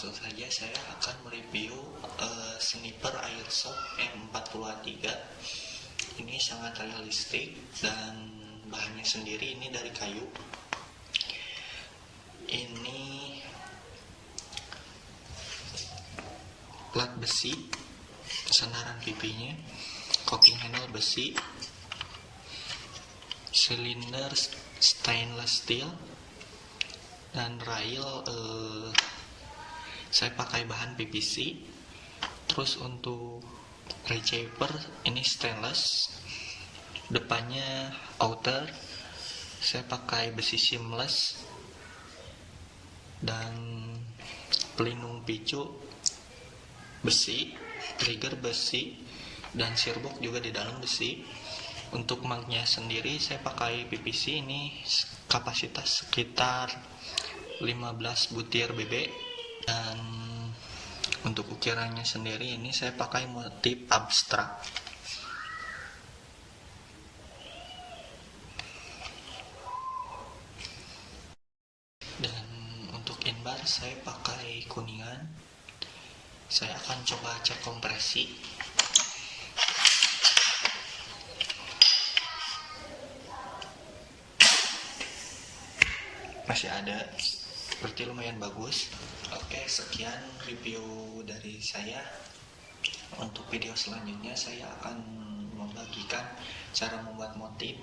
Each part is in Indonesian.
langsung saja saya akan mereview sniper airsoft M4A3. Ini sangat realistik dan bahannya sendiri ini dari kayu. Ini plat besi, sandaran pipinya, cocking handle besi, silinder stainless steel, dan rail saya pakai bahan PVC. Terus untuk receiver ini stainless, depannya outer saya pakai besi seamless, dan pelindung picu besi, trigger besi, dan sirbox juga di dalam besi. Untuk magnya sendiri saya pakai PVC, ini kapasitas sekitar 15 butir BB, dan untuk ukirannya sendiri ini saya pakai motif abstrak. Dan untuk inbar saya pakai kuningan. Saya akan coba cek kompresi. Masih ada, berarti lumayan bagus. Oke, sekian review dari saya. Untuk video selanjutnya saya akan membagikan cara membuat motif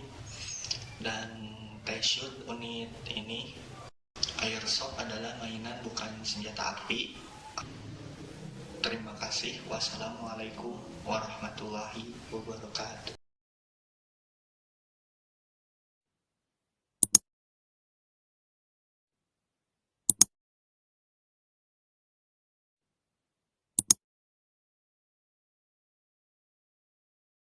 dan test shoot unit ini. Airsoft adalah mainan, bukan senjata api. Terima kasih. Wassalamualaikum warahmatullahi wabarakatuh.